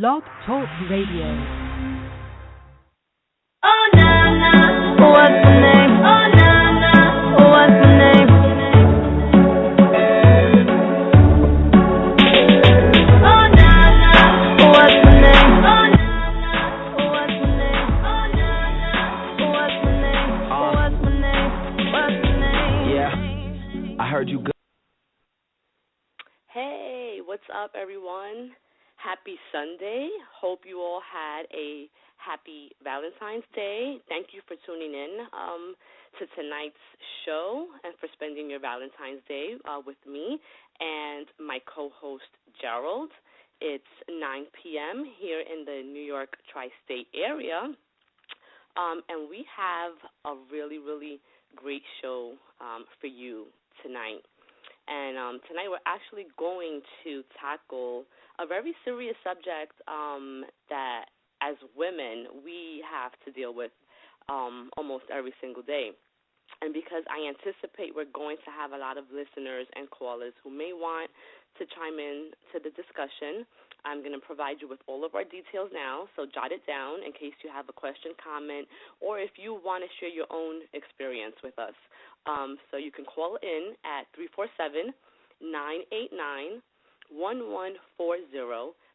Blog Talk Radio. Oh na na, what's my name? Oh na na, what's my name? Oh na na, what's my name? Oh na na, what's my name? Oh na na, what's my name? What's my name? What's my name? Yeah, I heard you good. Hey, what's up, everyone? Happy Sunday. Hope you all had a happy Valentine's Day. Thank you for tuning in to tonight's show and for spending your Valentine's Day with me and my co-host, Gerald. It's 9 p.m. here in the New York tri-state area, and we have a really, really great show for you tonight. And tonight we're actually going to tackle a very serious subject that, as women, we have to deal with almost every single day. And because I anticipate we're going to have a lot of listeners and callers who may want to chime in to the discussion, I'm going to provide you with all of our details now, so jot it down in case you have a question, comment, or if you want to share your own experience with us. So you can call in at 347-989-1140.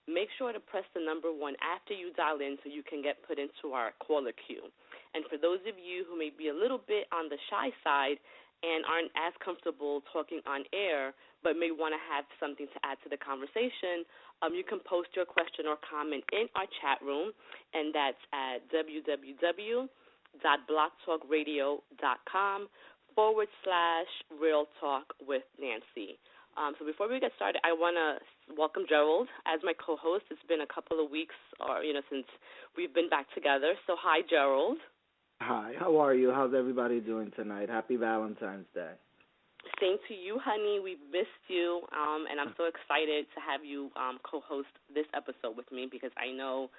Make sure to press the number 1 after you dial in so you can get put into our caller queue. And for those of you who may be a little bit on the shy side and aren't as comfortable talking on air but may want to have something to add to the conversation, you can post your question or comment in our chat room, and that's at www.blogtalkradio.com/Real Talk with Nancy. So before we get started, I want to welcome Gerald as my co-host. It's been a couple of weeks since we've been back together. So hi, Gerald. Hi, how are you? How's everybody doing tonight? Happy Valentine's Day. Same to you, honey. We've missed you, and I'm so excited to have you co-host this episode with me because I know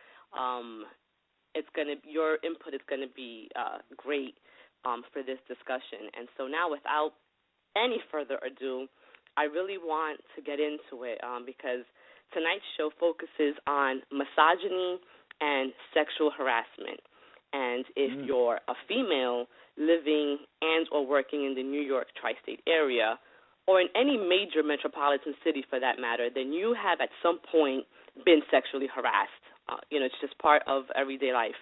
your input is going to be great for this discussion. And so now, without any further ado, I really want to get into it because tonight's show focuses on misogyny and sexual harassment. And if you're a female living and or working in the New York tri-state area or in any major metropolitan city for that matter, then you have at some point been sexually harassed. It's just part of everyday life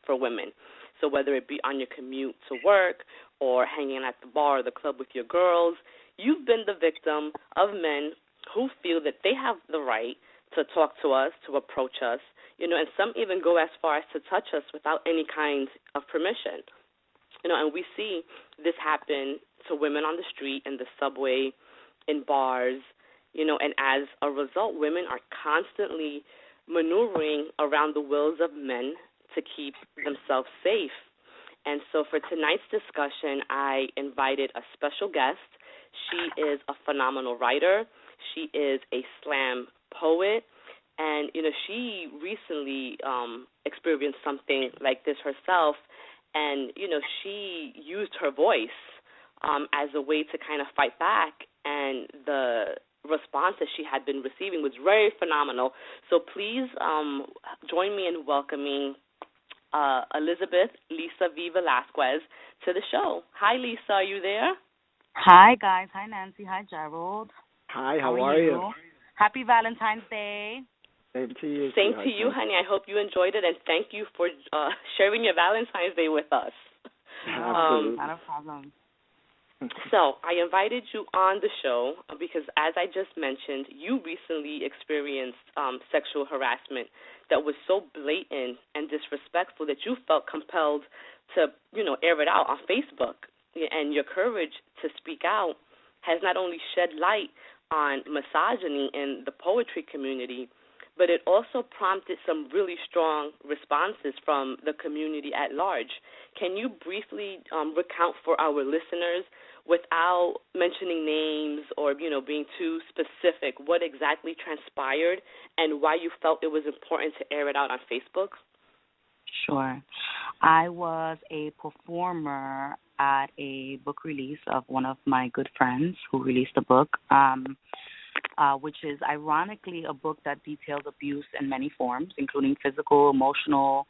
for women. So whether it be on your commute to work or hanging at the bar or the club with your girls, you've been the victim of men who feel that they have the right to talk to us, to approach us, and some even go as far as to touch us without any kind of permission. And we see this happen to women on the street, in the subway, in bars, and as a result, women are constantly maneuvering around the wills of men to keep themselves safe. And so for tonight's discussion, I invited a special guest. She is a phenomenal writer. She is a slam poet. And, she recently experienced something like this herself. And, she used her voice as a way to kind of fight back. And the response that she had been receiving was very phenomenal. So please join me in welcoming LeesahVee Velasquez to the show. Hi, Lisa. Are you there? Hi, guys. Hi, Nancy. Hi, Gerald. Hi, how are you? Happy Valentine's Day. Same to you. Same to you, honey. I hope you enjoyed it, and thank you for sharing your Valentine's Day with us. Absolutely. Not a problem. So I invited you on the show because, as I just mentioned, you recently experienced sexual harassment that was so blatant and disrespectful that you felt compelled to, air it out on Facebook. And your courage to speak out has not only shed light on misogyny in the poetry community, but it also prompted some really strong responses from the community at large. Can you briefly recount for our listeners, without mentioning names or, being too specific, what exactly transpired and why you felt it was important to air it out on Facebook? Sure. I was a performer at a book release of one of my good friends who released a book. which is ironically a book that details abuse in many forms, including physical, emotional,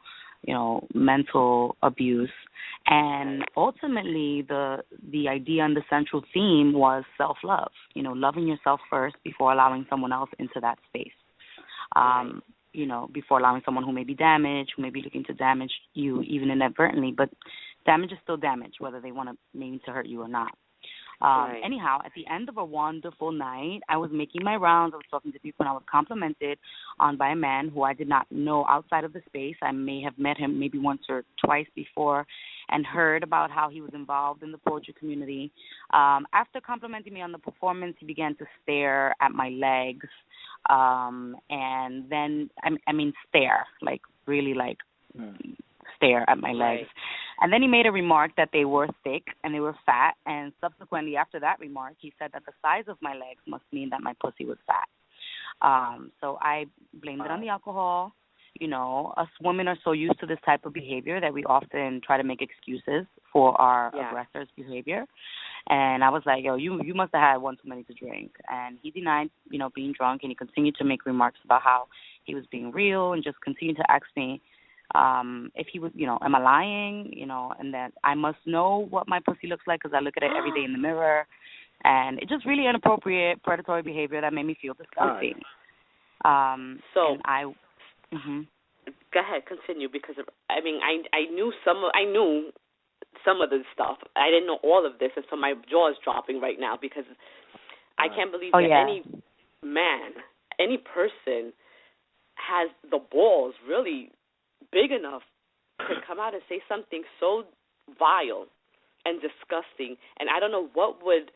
mental abuse. And ultimately, the idea and the central theme was self-love, loving yourself first before allowing someone else into that space. Before allowing someone who may be damaged, who may be looking to damage you even inadvertently, but damage is still damage, whether they want to mean to hurt you or not. Anyhow, at the end of a wonderful night, I was making my rounds. I was talking to people, and I was complimented on by a man who I did not know outside of the space. I may have met him maybe once or twice before and heard about how he was involved in the poetry community. After complimenting me on the performance, he began to stare at my legs, and then, stare, stare at my legs. And then he made a remark that they were thick and they were fat, and subsequently after that remark, he said that the size of my legs must mean that my pussy was fat. So I blamed it on the alcohol. Us women are so used to this type of behavior that we often try to make excuses for our aggressors' behavior. And I was like, yo, you must have had one too many to drink. And he denied, being drunk, and he continued to make remarks about how he was being real and just continued to ask me if he was, am I lying, and that I must know what my pussy looks like because I look at it every day in the mirror. And it's just really inappropriate, predatory behavior that made me feel disgusting. Go ahead, continue, because I knew some of the stuff. I didn't know all of this, and so my jaw is dropping right now because I can't believe that any man, any person has the balls really big enough to come out and say something so vile and disgusting. And I don't know what would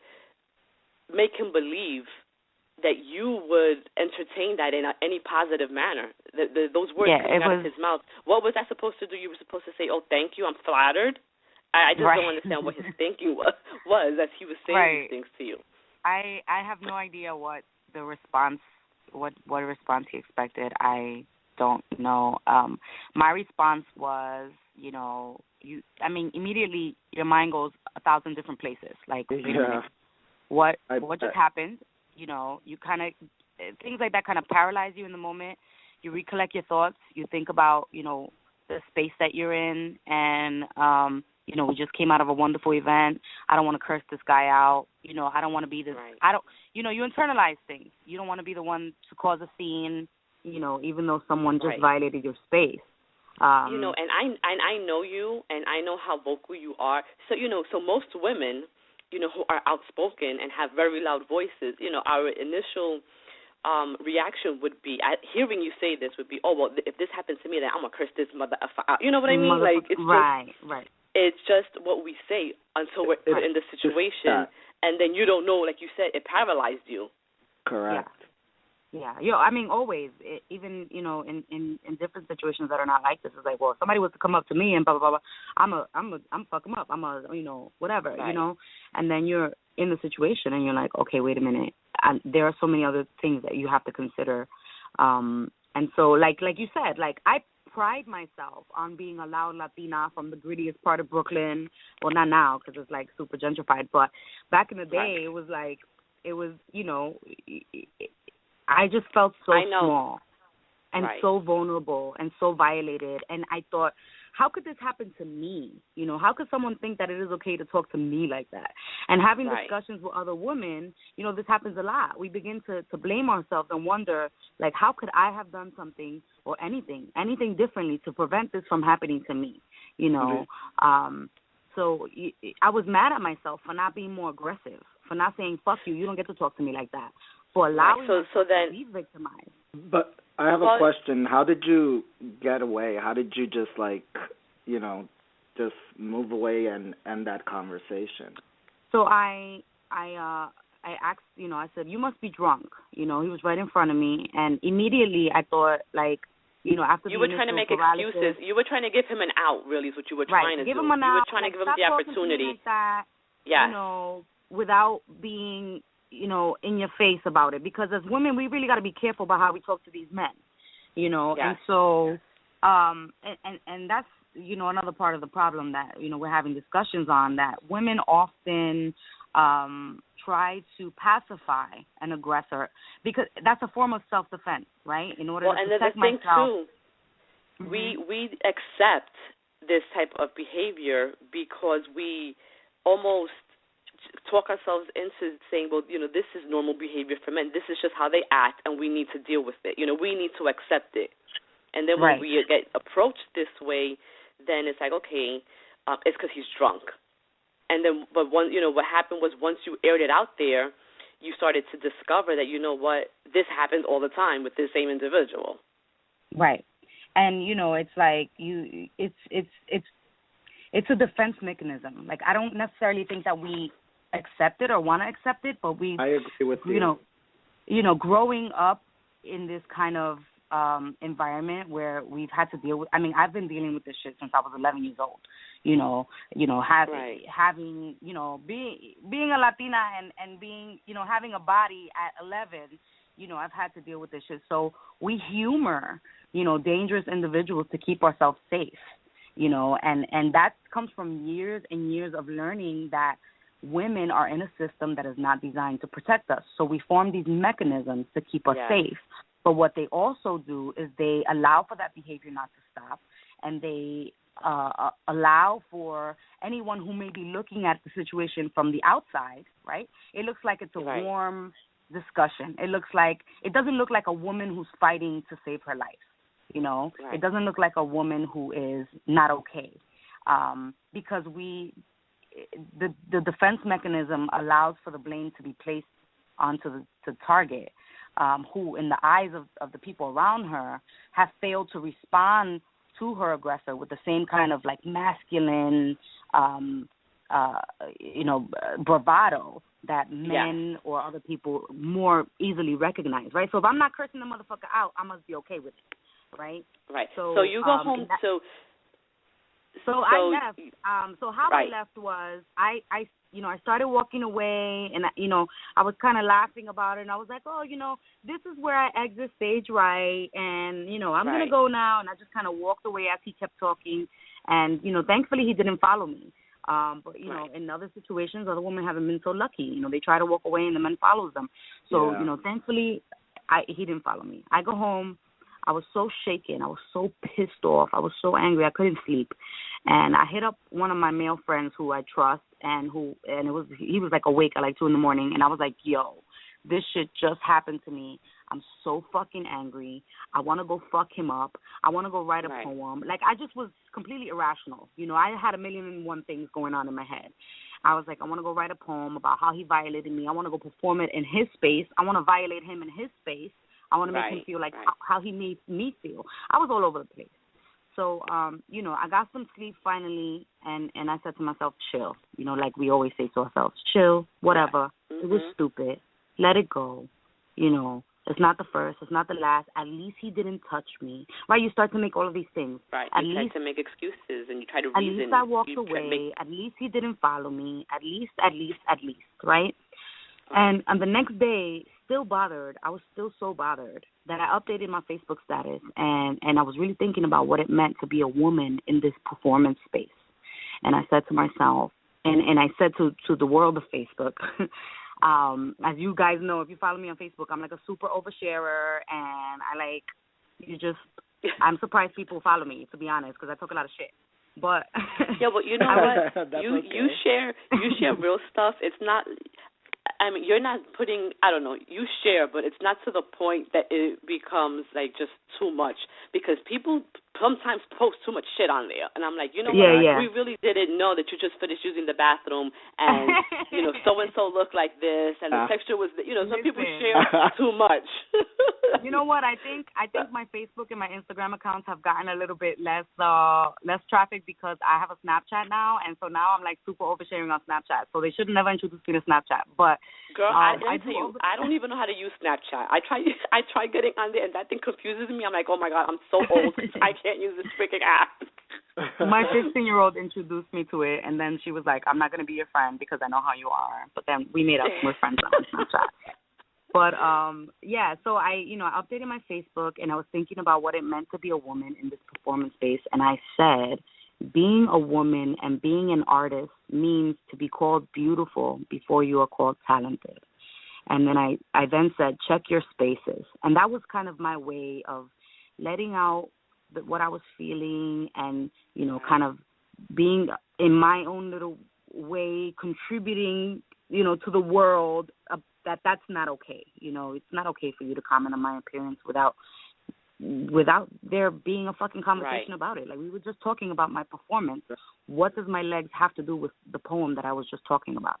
make him believe that you would entertain that in any positive manner. Those words coming out of his mouth. What was I supposed to do? You were supposed to say, oh, thank you, I'm flattered? I just don't understand what his thinking was as he was saying these things to you. I have no idea what the response, what response he expected. I don't know. My response was, immediately your mind goes 1,000 different places. Like, wait a minute, what just happened? You kind of, things like that kind of paralyze you in the moment. You recollect your thoughts. You think about, the space that you're in, and, we just came out of a wonderful event. I don't want to curse this guy out. I don't want to be this. You internalize things. You don't want to be the one to cause a scene, even though someone just violated your space. And I know you, and I know how vocal you are. So, so most women, who are outspoken and have very loud voices, our initial reaction would be, hearing you say this would be, oh, well, if this happens to me, then I'm going to curse this mother out. You know what I mean? Like, it's just, it's just what we say until we're put in the situation, and then you don't know, like you said, it paralyzed you. Correct. Yeah, always, even, in different situations that are not like this, it's like, well, if somebody was to come up to me and blah, blah, blah, I'm fuck them up. Whatever, and then you're in the situation and you're like, okay, wait a minute. There are so many other things that you have to consider. And so, like you said, like, I pride myself on being a loud Latina from the grittiest part of Brooklyn. Well, not now because it's, like, super gentrified, but back in the day, it was like, I just felt so small and so vulnerable and so violated. And I thought, how could this happen to me? How could someone think that it is okay to talk to me like that? And having discussions with other women, this happens a lot. We begin to blame ourselves and wonder, like, how could I have done something or anything differently to prevent this from happening to me? So I was mad at myself for not being more aggressive, for not saying, fuck you, you don't get to talk to me like that, for allowing myself to be victimized. But I have a question. How did you get away? How did you just, just move away and end that conversation? So I asked, I said, you must be drunk. He was right in front of me, and immediately I thought, like, after you were trying to make excuses. You were trying to give him an out, really, is what you were trying to do. Give him an out. You were trying to give him the opportunity. Like that, yes. Without being, in your face about it. Because as women, we really got to be careful about how we talk to these men, Yes. And so, and that's, another part of the problem that, we're having discussions on, that women often try to pacify an aggressor, because that's a form of self-defense, right? In order to protect myself. Well, and there's the thing, too, we accept this type of behavior because we almost talk ourselves into saying, well, this is normal behavior for men. This is just how they act, and we need to deal with it. We need to accept it. And then when we get approached this way, then it's like, okay, it's because he's drunk. And then, but what happened was once you aired it out there, you started to discover that, this happens all the time with the same individual. Right. And, it's like it's a defense mechanism. Like, I don't necessarily think that we accept it or want to accept it, but I agree with you. Growing up in this kind of environment where we've had to deal with, I've been dealing with this shit since I was 11 years old. Having, being a Latina and being, having a body at 11, I've had to deal with this shit. So we humor, dangerous individuals to keep ourselves safe, and that comes from years and years of learning that women are in a system that is not designed to protect us. So we form these mechanisms to keep us safe. But what they also do is they allow for that behavior not to stop, and they allow for anyone who may be looking at the situation from the outside, right? It looks like it's a warm discussion. It doesn't look like a woman who's fighting to save her life, It doesn't look like a woman who is not okay, because the defense mechanism allows for the blame to be placed onto the target, who, in the eyes of the people around her, have failed to respond to her aggressor with the same kind of like masculine, bravado that men or other people more easily recognize, right? So if I'm not cursing the motherfucker out, I must be okay with it, right? Right. So you go home. So I left. So how I left was I started walking away, and I was kind of laughing about it, and I was like, oh, this is where I exit stage right, and I'm gonna go now, and I just kind of walked away as he kept talking, and thankfully he didn't follow me. But in other situations, other women haven't been so lucky. They try to walk away, and the man follows them. So thankfully, he didn't follow me. I go home. I was so shaken. I was so pissed off. I was so angry. I couldn't sleep. And I hit up one of my male friends who I trust, and he was like awake at like 2 a.m, and I was like, yo, this shit just happened to me. I'm so fucking angry. I want to go fuck him up. I want to go write a poem. Like, I just was completely irrational. I had 1,000,001 things going on in my head. I was like, I want to go write a poem about how he violated me. I want to go perform it in his space. I want to violate him in his space. I want to make him feel like how he made me feel. I was all over the place. So, I got some sleep finally, and I said to myself, chill. Like we always say to ourselves, chill, whatever. Mm-hmm. It was stupid. Let it go. It's not the first. It's not the last. At least he didn't touch me. Right? You start to make all of these things. Right. You try to make excuses, and you try to reason. At least I walked away. At least he didn't follow me. At least, right? And the next day, still bothered. I was still so bothered that I updated my Facebook status, and I was really thinking about what it meant to be a woman in this performance space. And I said to myself, and I said to the world of Facebook, as you guys know, if you follow me on Facebook, I'm like a super oversharer, and I'm surprised people follow me, to be honest, because I talk a lot of shit. But yeah, but you know what? You share real stuff. It's not. You're not putting, you share, but it's not to the point that it becomes, like, just too much, because people sometimes post too much shit on there, and I'm like, what? We really didn't know that you just finished using the bathroom, and, so-and-so looked like this, and the texture was, some people share too much. You know what? I think my Facebook and my Instagram accounts have gotten a little bit less traffic because I have a Snapchat now, and so now I'm, like, super oversharing on Snapchat, so they should never introduce me to Snapchat, but girl, I don't even know how to use Snapchat. I try getting on there, and that thing confuses me. I'm like, oh my God, I'm so old. I can't use this freaking app. My 15-year-old introduced me to it, and then she was like, I'm not going to be your friend because I know how you are. But then we made up. We're friends on Snapchat. But, so I updated my Facebook, and I was thinking about what it meant to be a woman in this performance space, and I said, being a woman and being an artist means to be called beautiful before you are called talented. And then I then said, check your spaces. And that was kind of my way of letting out what I was feeling and, kind of being in my own little way, contributing, to the world, that's not okay. It's not okay for you to comment on my appearance without there being a fucking conversation about it. Like, we were just talking about my performance. What does my legs have to do with the poem that I was just talking about,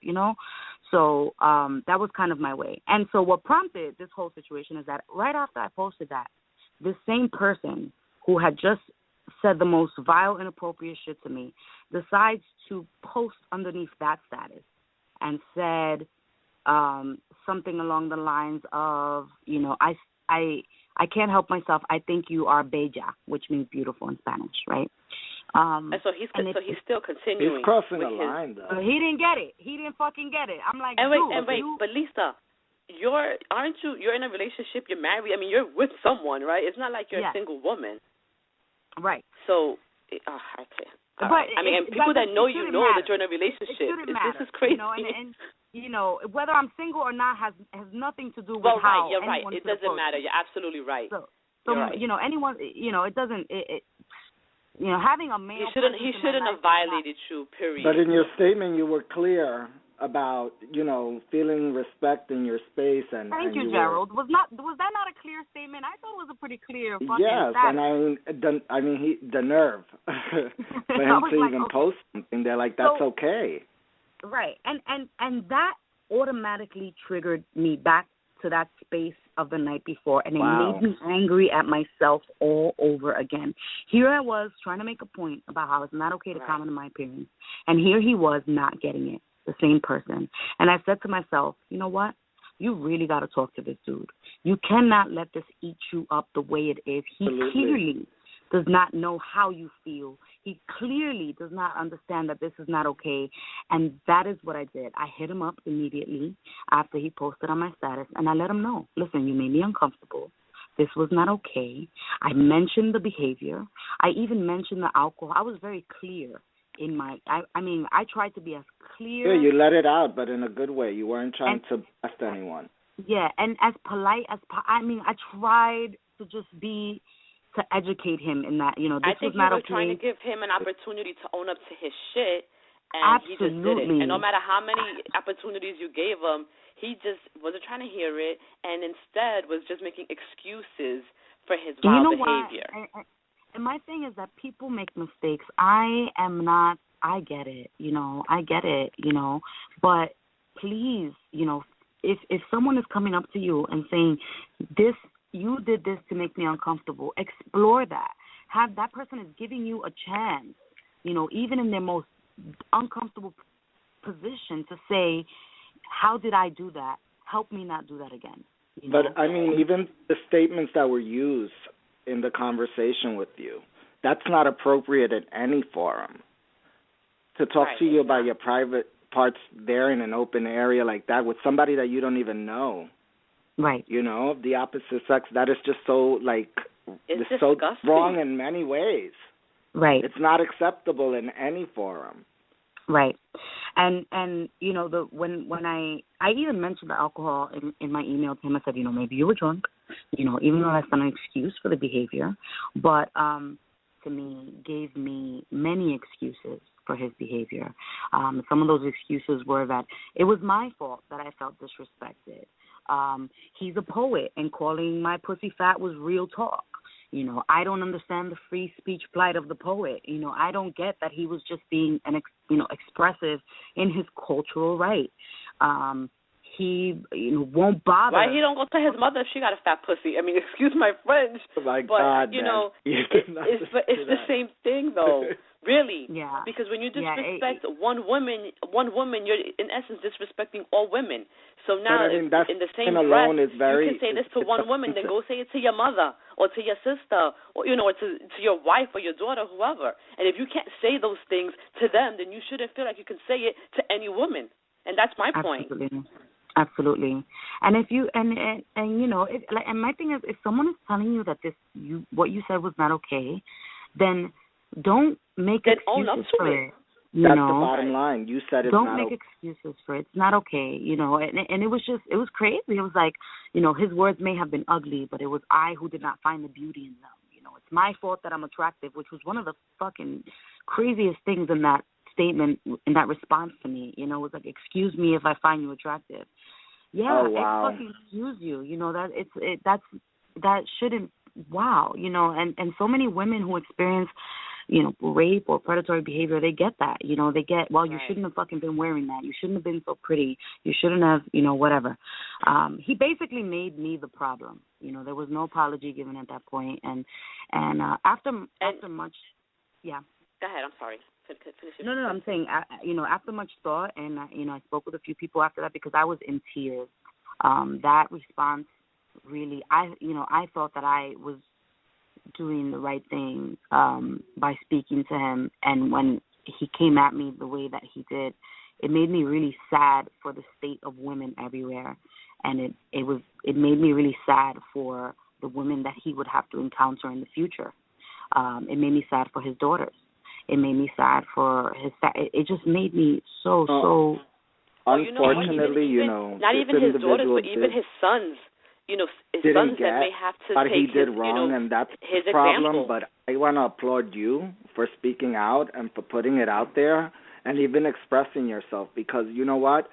So that was kind of my way. And so what prompted this whole situation is that right after I posted that, this same person who had just said the most vile, inappropriate shit to me decides to post underneath that status and said something along the lines of, I can't help myself. I think you are bella, which means beautiful in Spanish, right? And so he's still continuing. He's crossing the line, though. He didn't get it. He didn't fucking get it. I'm like, wait, but Lisa, you're in a relationship? You're married? I mean, you're with someone, right? It's not like you're a single woman, right? So, okay. But I mean, and people that know you know that you're in a relationship. This is crazy. And whether I'm single or not has nothing to do with how. You're right. It doesn't matter. You're absolutely right. So right. Anyone, it doesn't. Having a male. He shouldn't have violated you. Period. But in your statement, you were clear about feeling respect in your space and. Thank you, Gerald. Was that not a clear statement? I thought it was a pretty clear. Yes, statement. and the nerve for him to even post something. They're like, that's okay. Right, and that automatically triggered me back to that space of the night before, and it made me angry at myself all over again. Here I was trying to make a point about how it's not okay to comment on my appearance, and here he was not getting it, the same person. And I said to myself, you know what? You really got to talk to this dude. You cannot let this eat you up the way it is. He clearly does not know how you feel. He clearly does not understand that this is not okay. And that is what I did. I hit him up immediately after he posted on my status, and I let him know, listen, you made me uncomfortable. This was not okay. I mentioned the behavior. I even mentioned the alcohol. I was very clear in my, I tried to be as clear. Yeah, you let it out, but in a good way. You weren't trying to bust anyone. Yeah, and as polite as, I tried to just be, to educate him in that, this was not okay. I think you were trying to give him an opportunity to own up to his shit, and Absolutely. He just didn't. And no matter how many opportunities you gave him, he just wasn't trying to hear it, and instead was just making excuses for his vile behavior. And my thing is that people make mistakes. I get it, but please, if someone is coming up to you and saying, you did this to make me uncomfortable, explore that. That person is giving you a chance, even in their most uncomfortable position, to say, how did I do that? Help me not do that again. But, even the statements that were used in the conversation with you, that's not appropriate in any forum. To talk to you about your private parts there in an open area like that with somebody that you don't even know. Right. Of the opposite sex, that is just so, it's so wrong in many ways. Right. It's not acceptable in any forum. Right. And when I even mentioned the alcohol in my email to him, I said, maybe you were drunk, even though that's not an excuse for the behavior, but to me, gave me many excuses for his behavior. Some of those excuses were that it was my fault that I felt disrespected. He's a poet, and calling my pussy fat was real talk. I don't understand the free speech plight of the poet. I don't get that he was just being expressive in his cultural right. He won't bother. Why he don't go to his mother if she got a fat pussy? Excuse my French, my but God, it's the same thing though. Really? Yeah. Because when you disrespect one woman, you're in essence disrespecting all women. So now, in the same breath, you can say this to one woman, then go say it to your mother or to your sister or to your wife or your daughter, whoever. And if you can't say those things to them, then you shouldn't feel like you can say it to any woman. And that's my point. Absolutely. And if you and my thing is, if someone is telling you that what you said was not okay, then don't make then excuses own up to for it. it. You That's know? the bottom line. You said it's don't not make excuses for it. It's not okay, you know. And it was crazy. It was like, you know, his words may have been ugly, but it was I who did not find the beauty in them. You know, it's my fault that I'm attractive, which was one of the fucking craziest things in that statement, in that response to me. You know, it was like, excuse me if I find you attractive. Yeah, Oh, wow. fucking excuse you. You know, that shouldn't. Wow, you know, and so many women who experience, you know, rape or predatory behavior, they get that. You know, they get, well, you shouldn't have fucking been wearing that. You shouldn't have been so pretty. You shouldn't have, you know, whatever. He basically made me the problem. You know, there was no apology given at that point. And after much, yeah. Go ahead. I'm sorry. Finish No, I'm saying, you know, after much thought, and, you know, I spoke with a few people after that because I was in tears. That response really, I thought that I was doing the right thing by speaking to him, and when he came at me the way that he did, it made me really sad for the state of women everywhere, and it made me really sad for the women that he would have to encounter in the future. It made me sad for his daughters. It made me sad for it just made me so. Unfortunately, you know, not even his daughters, but even his sons. You know, his sons that may have to but take he did his, wrong, you know, and that's his the problem. example. But I want to applaud you for speaking out and for putting it out there and even expressing yourself, because you know what?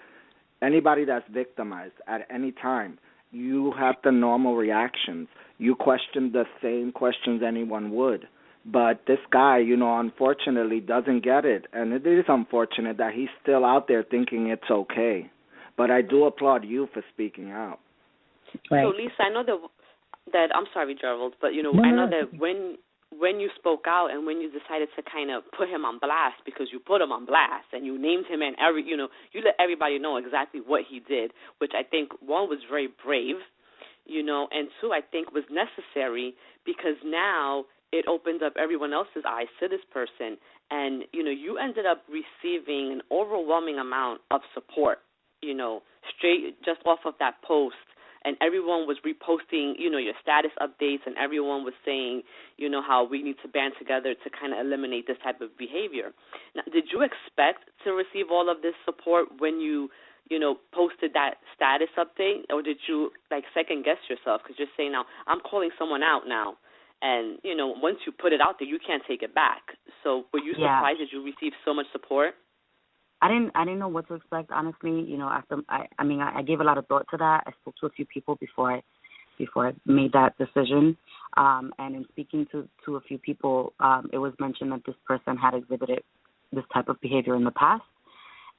Anybody that's victimized at any time, you have the normal reactions. You question the same questions anyone would. But this guy, you know, unfortunately doesn't get it, and it is unfortunate that he's still out there thinking it's okay. But I do applaud you for speaking out. Right. So, Lisa, I know that I'm sorry, Gerald, but, you know, I know that when you spoke out and when you decided to kind of put him on blast, because you put him on blast and you named him and you let everybody know exactly what he did, which I think, one, was very brave, you know, and two, I think was necessary, because now it opened up everyone else's eyes to this person, and, you know, you ended up receiving an overwhelming amount of support, you know, straight just off of that post. And everyone was reposting, you know, your status updates, and everyone was saying, you know, how we need to band together to kind of eliminate this type of behavior. Now, did you expect to receive all of this support when you know, posted that status update, or did you, like, second-guess yourself? Because you're saying, now, I'm calling someone out now, and, you know, once you put it out there, you can't take it back. So were you surprised that you received so much support? I didn't know what to expect, honestly. You know, after I gave a lot of thought to that. I spoke to a few people before I made that decision. And in speaking to a few people, it was mentioned that this person had exhibited this type of behavior in the past,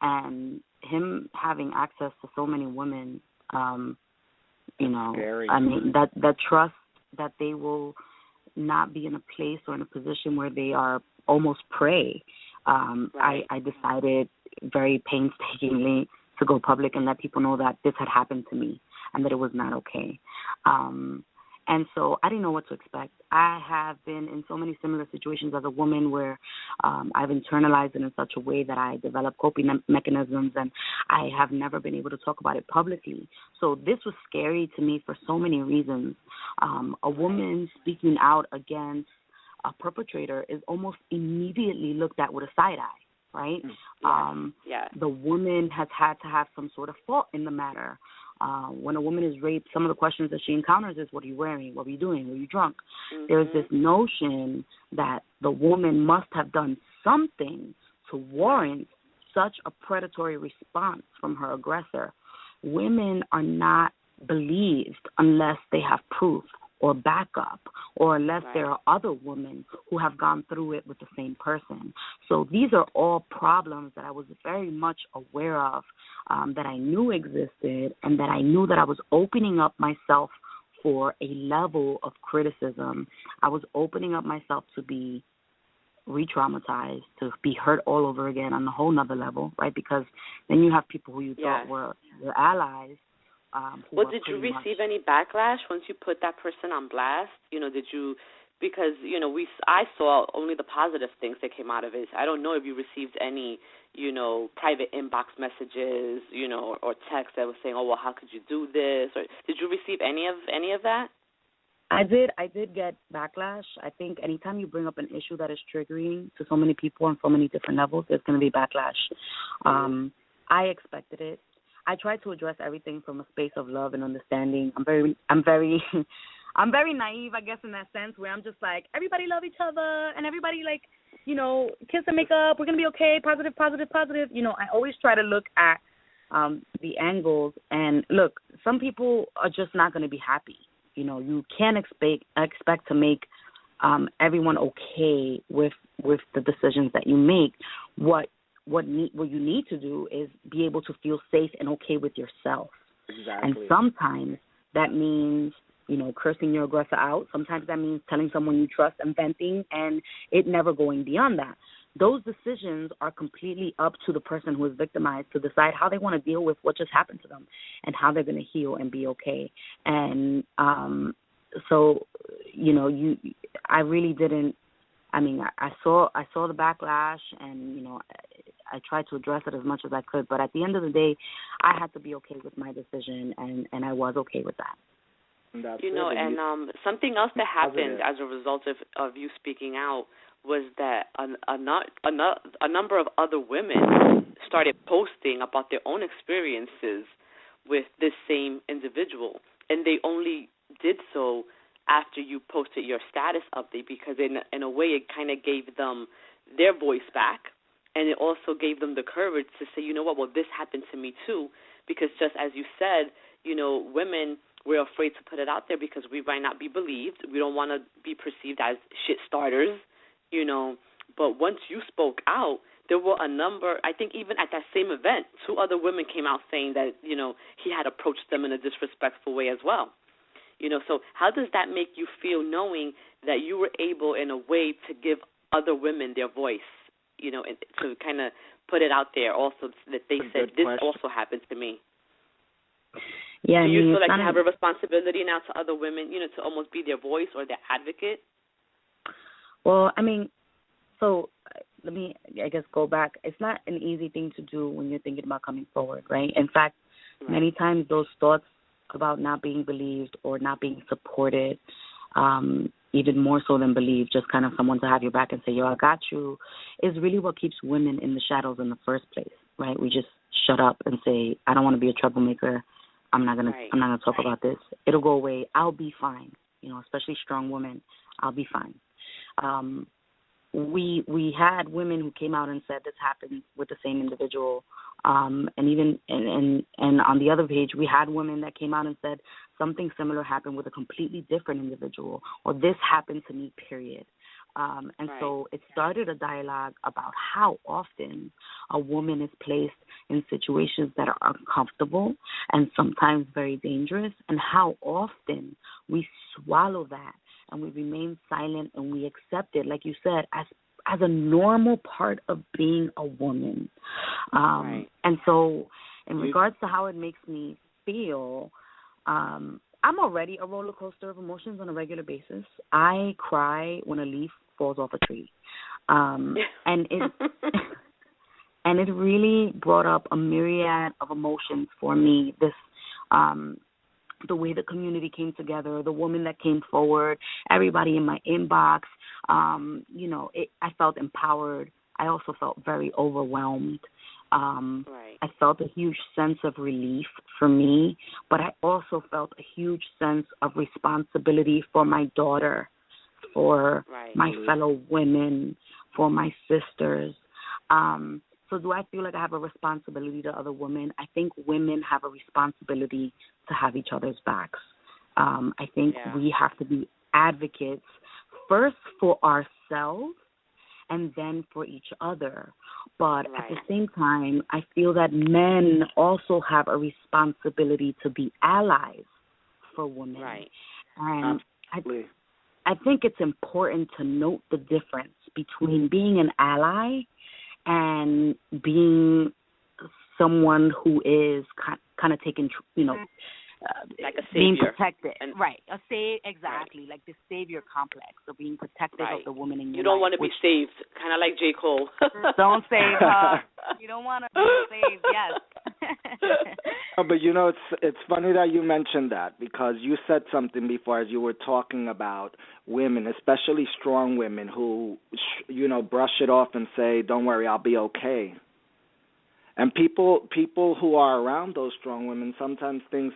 and him having access to so many women, you know, Scary. I mean, that trust that they will not be in a place or in a position where they are almost prey. Right. I decided very painstakingly to go public and let people know that this had happened to me and that it was not okay. And so I didn't know what to expect. I have been in so many similar situations as a woman where I've internalized it in such a way that I developed coping mechanisms, and I have never been able to talk about it publicly. So this was scary to me for so many reasons. A woman speaking out against a perpetrator is almost immediately looked at with a side eye, right? Yes. The woman has had to have some sort of fault in the matter. When a woman is raped, some of the questions that she encounters is, what are you wearing? What were you doing? Were you drunk? Mm-hmm. There's this notion that the woman must have done something to warrant such a predatory response from her aggressor. Women are not believed unless they have proof or backup, or unless there are other women who have gone through it with the same person. So these are all problems that I was very much aware of, that I knew existed, and that I knew that I was opening up myself for a level of criticism. I was opening up myself to be re-traumatized, to be hurt all over again on a whole nother level, right? Because then you have people who you thought were your allies. Well, did you receive any backlash once you put that person on blast? You know, did you, because, you know, I saw only the positive things that came out of it. I don't know if you received any, you know, private inbox messages, you know, or texts that was saying, oh, well, how could you do this? Or did you receive any of that? I did get backlash. I think anytime you bring up an issue that is triggering to so many people on so many different levels, there's going to be backlash. I expected it. I try to address everything from a space of love and understanding. I'm very I'm very naive, I guess, in that sense, where I'm just like, everybody love each other and everybody, like, you know, kiss and make up. We're going to be okay. Positive, positive, positive. You know, I always try to look at the angles. And, look, some people are just not going to be happy. You know, you can't expect to make everyone okay with the decisions that you make. What you need to do is be able to feel safe and okay with yourself. Exactly. And sometimes that means, you know, cursing your aggressor out. Sometimes that means telling someone you trust and venting, and it never going beyond that. Those decisions are completely up to the person who is victimized to decide how they want to deal with what just happened to them and how they're going to heal and be okay. And so, you know, I really didn't. I mean, I saw the backlash, and, you know, I tried to address it as much as I could. But at the end of the day, I had to be okay with my decision, and I was okay with that. You know, and something else that happened as a result of you speaking out was that a number of other women started posting about their own experiences with this same individual, and they only did so after you posted your status update, because in a way it kind of gave them their voice back, and it also gave them the courage to say, you know what, well, this happened to me too, because just as you said, you know, women, we're afraid to put it out there because we might not be believed. We don't want to be perceived as shit starters, you know. But once you spoke out, there were a number, I think even at that same event, 2 other women came out saying that, you know, he had approached them in a disrespectful way as well. You know, so how does that make you feel knowing that you were able in a way to give other women their voice, you know, and to kind of put it out there also that they said this also happened to me? Yeah, do you feel like you have a responsibility now to other women, you know, to almost be their voice or their advocate? Well, I mean, so let me, I guess, go back. It's not an easy thing to do when you're thinking about coming forward, right? In fact, many times those thoughts about not being believed or not being supported, even more so than believed, just kind of someone to have your back and say, yo, I got you, is really what keeps women in the shadows in the first place, right? We just shut up and say, I don't want to be a troublemaker. I'm not gonna talk about this. It'll go away. I'll be fine. You know, especially strong women. I'll be fine. We had women who came out and said this happened with the same individual. And even and on the other page, we had women that came out and said something similar happened with a completely different individual, or this happened to me, period. So it started a dialogue about how often a woman is placed in situations that are uncomfortable and sometimes very dangerous, and how often we swallow that and we remain silent and we accept it, like you said, as a normal part of being a woman. And so in regards to how it makes me feel, I'm already a roller coaster of emotions on a regular basis. I cry when a leaf falls off a tree. And it really brought up a myriad of emotions for me. This the way the community came together, the woman that came forward, everybody in my inbox, you know, I felt empowered. I also felt very overwhelmed. I felt a huge sense of relief for me, but I also felt a huge sense of responsibility for my daughter, for my fellow women, for my sisters. So do I feel like I have a responsibility to other women? I think women have a responsibility to have each other's backs. I think we have to be advocates first for ourselves and then for each other. But at the same time, I feel that men also have a responsibility to be allies for women. And I think it's important to note the difference between being an ally and being someone who is kind of taking, you know, like a savior. Being protected. Exactly, like the savior complex of being protective of the woman in your life. You don't want to be saved, kind of like J. Cole. Don't save her. You don't want to be saved, yes. But it's funny that you mentioned that, because you said something before as you were talking about women, especially strong women who brush it off and say, "Don't worry, I'll be okay." And people who are around those strong women sometimes think,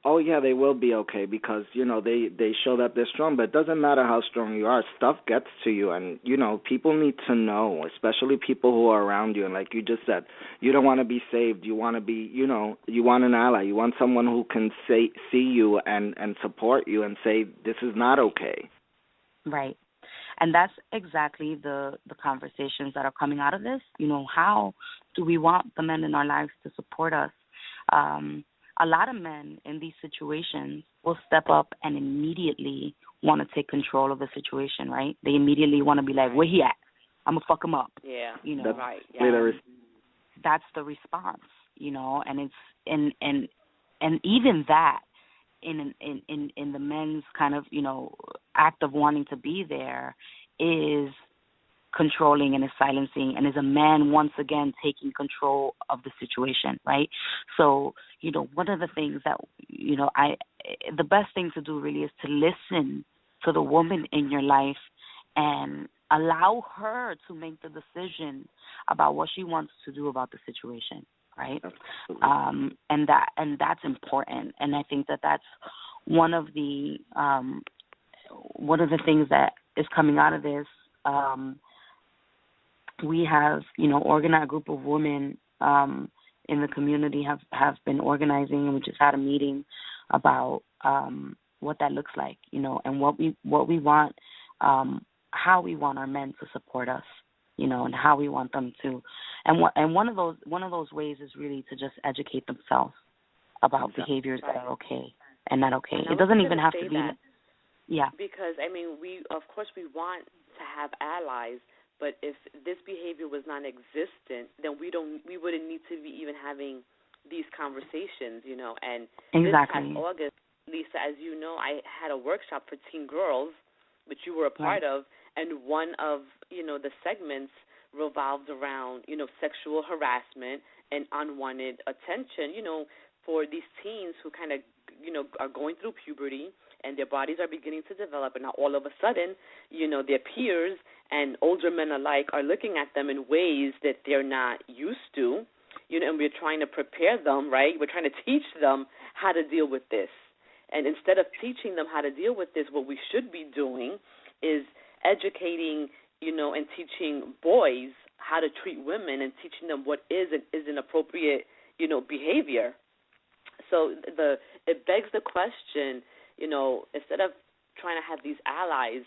"Oh yeah, they will be okay," because they show that they're strong. But it doesn't matter how strong you are; stuff gets to you, and people need to know, especially people who are around you. And like you just said, you don't want to be saved. You want to be, you want an ally. You want someone who can see you and support you and say, "This is not okay." Right. And that's exactly the conversations that are coming out of this. How do we want the men in our lives to support us? A lot of men in these situations will step up and immediately want to take control of the situation, right? They immediately want to be like, "Where he at? I'm going to fuck him up." Yeah. That's right. Yeah. That's the response, and it's and even that in the men's kind of, act of wanting to be there is controlling and is silencing, and is a man once again taking control of the situation, right? So, one of the things that, the best thing to do really is to listen to the woman in your life and allow her to make the decision about what she wants to do about the situation, right? And that's important, and I think that that's one of the things that is coming out of this. We have, organized a group of women in the community have been organizing, and we just had a meeting about what that looks like, and what we want, how we want our men to support us, and how we want them to, and one of those ways is really to just educate themselves about behaviors that are okay and not okay. It doesn't even have to be. Yeah. Because we want to have allies. But if this behavior was non-existent, then we wouldn't need to be even having these conversations, And exactly. This past August, Leesah, as you know, I had a workshop for teen girls, which you were a part of, and one of the segments revolved around sexual harassment and unwanted attention, for these teens who kind of are going through puberty. And their bodies are beginning to develop, and now all of a sudden, their peers and older men alike are looking at them in ways that they're not used to, and we're trying to prepare them, right? We're trying to teach them how to deal with this. And instead of teaching them how to deal with this, what we should be doing is educating, and teaching boys how to treat women and teaching them what is and isn't appropriate, behavior. So it begs the question, instead of trying to have these allies,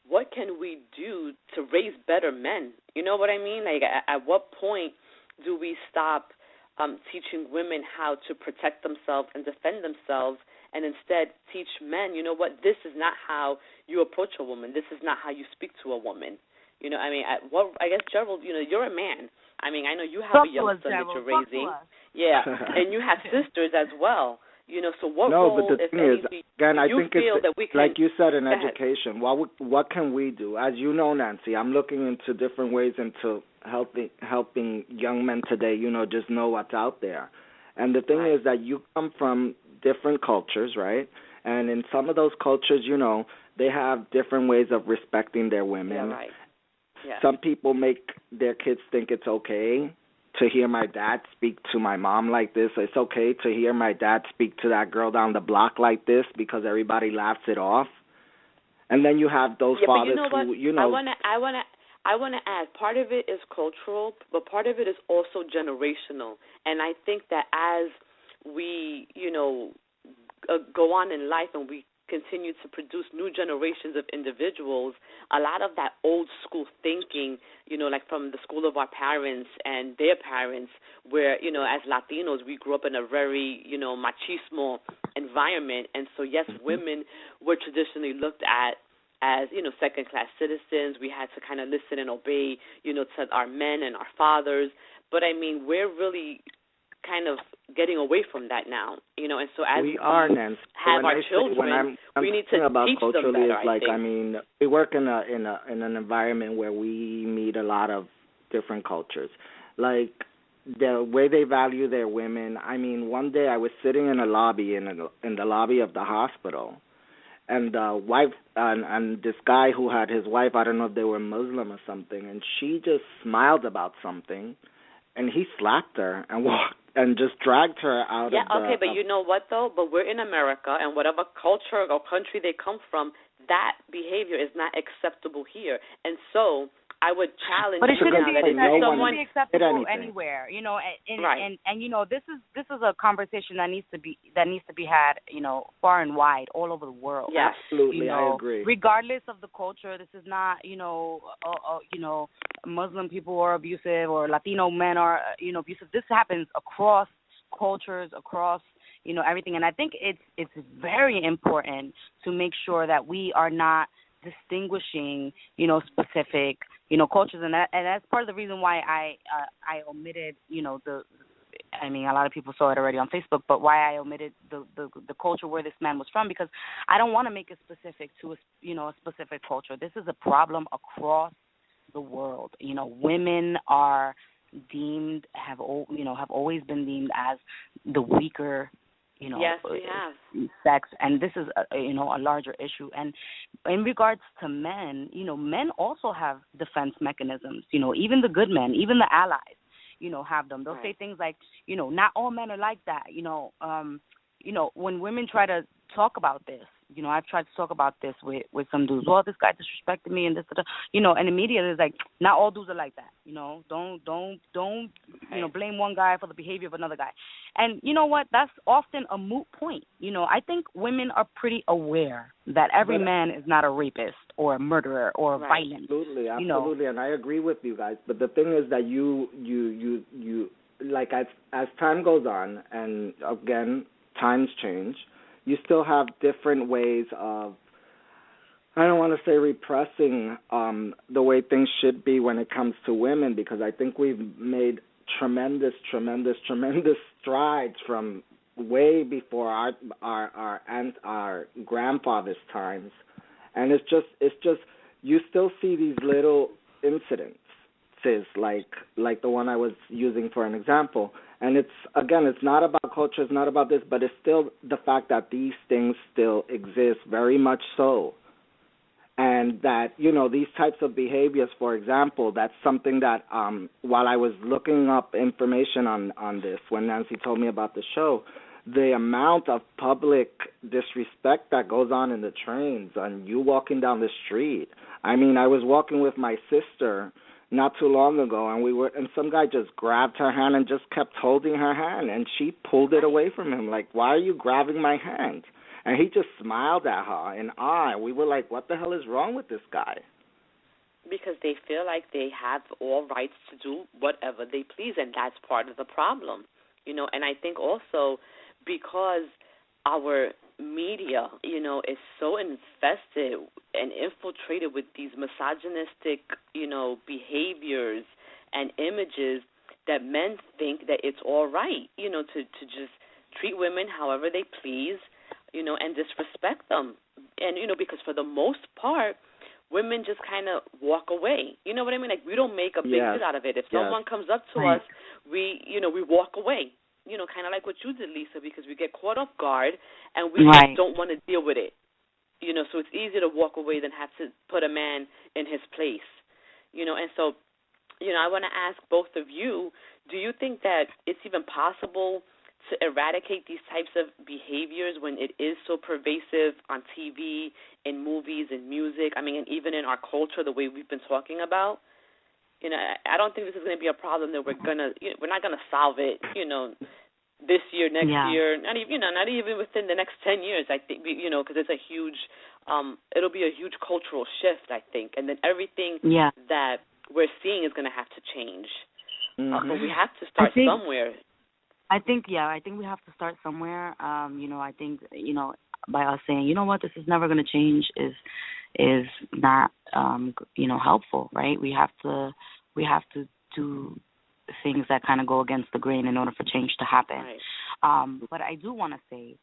what can we do to raise better men? You know what I mean? Like, at what point do we stop teaching women how to protect themselves and defend themselves, and instead teach men, this is not how you approach a woman. This is not how you speak to a woman. I guess, Gerald, you're a man. I know you have a young son that you're raising. Yeah, and you have sisters as well. So what role, but the if thing any, is, again, I think feel it's that we can, like you said in education. What can we do? As you know, Nancy, I'm looking into different ways into helping young men today. Just know what's out there. And the thing is that you come from different cultures, right? And in some of those cultures, they have different ways of respecting their women. Yeah, right. Yeah. Some people make their kids think it's okay to hear my dad speak to my mom like this. It's okay to hear my dad speak to that girl down the block like this because everybody laughs it off. And then you have those fathers who, I want to add, part of it is cultural, but part of it is also generational. And I think that as we, go on in life and we continue to produce new generations of individuals, a lot of that old school thinking, like from the school of our parents and their parents, where, as Latinos, we grew up in a very, machismo environment. And so, yes, women were traditionally looked at as, second-class citizens. We had to kind of listen and obey, to our men and our fathers. But, we're really kind of getting away from that now, and so as we are, Nancy, have our children, we need to teach them better. We work in an environment where we meet a lot of different cultures. Like, the way they value their women. I mean, one day I was sitting in a lobby in the lobby of the hospital, and wife and this guy who had his wife, I don't know if they were Muslim or something, and she just smiled about something, and he slapped her and walked and just dragged her out of the... Yeah, okay, but you know what, though? But we're in America, and whatever culture or country they come from, that behavior is not acceptable here. And so I would challenge but it shouldn't be acceptable anything. anywhere, you know. And, right. and you know, this is a conversation that needs to be had, you know, far and wide, all over the world. Yeah, absolutely, you know, I agree. Regardless of the culture, this is not, you know, Muslim people are abusive or Latino men are, you know, abusive. This happens across cultures, across, you know, everything. And I think it's very important to make sure that we are not distinguishing, you know, specific, you know, cultures, and that's part of the reason why I omitted, you know, I mean, a lot of people saw it already on Facebook, but why I omitted the culture where this man was from, because I don't want to make it specific to a specific culture. This is a problem across the world. You know, women are have always been deemed as the weaker, you know, yes, we have. sex, and this is a larger issue. And in regards to men, you know, men also have defense mechanisms. You know, even the good men, even the allies, you know, have them. They'll say things like, you know, not all men are like that. You know, when women try to talk about this, you know, I've tried to talk about this with some dudes. Well, this guy disrespected me and this, you know, and immediately it's like, not all dudes are like that. You know, don't you know, blame one guy for the behavior of another guy. And you know what? That's often a moot point. You know, I think women are pretty aware that every man is not a rapist or a murderer or violent. Absolutely, you know? And I agree with you guys. But the thing is that you like as time goes on, and again, times change, you still have different ways of, I don't want to say repressing the way things should be when it comes to women, because I think we've made tremendous strides from way before our grandfathers' times, and it's just you still see these little incidences like the one I was using for an example. And it's not about culture, it's not about this, but it's still the fact that these things still exist, very much so. And that, you know, these types of behaviors, for example, that's something that while I was looking up information on this, when Nancy told me about the show, the amount of public disrespect that goes on in the trains and you walking down the street. I mean, I was walking with my sister not too long ago, and some guy just grabbed her hand and just kept holding her hand, and she pulled it away from him, like, why are you grabbing my hand? And he just smiled at her in awe. We were like, what the hell is wrong with this guy? Because they feel like they have all rights to do whatever they please, and that's part of the problem, you know. And I think also because our media, you know, is so infested and infiltrated with these misogynistic, you know, behaviors and images, that men think that it's all right, you know, to just treat women however they please, you know, and disrespect them. And, you know, because for the most part, women just kind of walk away. You know what I mean? Like, we don't make a big deal out of it. If someone comes up to us, we walk away. You know, kind of like what you did, Lisa, because we get caught off guard and we just don't want to deal with it. You know, so it's easier to walk away than have to put a man in his place. You know, and so, you know, I want to ask both of you, do you think that it's even possible to eradicate these types of behaviors when it is so pervasive on TV, in movies, in music, I mean, and even in our culture, the way we've been talking about? You know, I don't think this is going to be a problem that we're not going to solve it, you know, this year, next year, not even within the next 10 years, I think, you know, because it's a huge, it'll be a huge cultural shift, I think, and then everything that we're seeing is going to have to change. But we have to start somewhere. I think we have to start somewhere. You know, I think, you know, by us saying, you know what, this is never going to change is not, you know, helpful, right? We have to do things that kind of go against the grain in order for change to happen. Right. But I do want to say,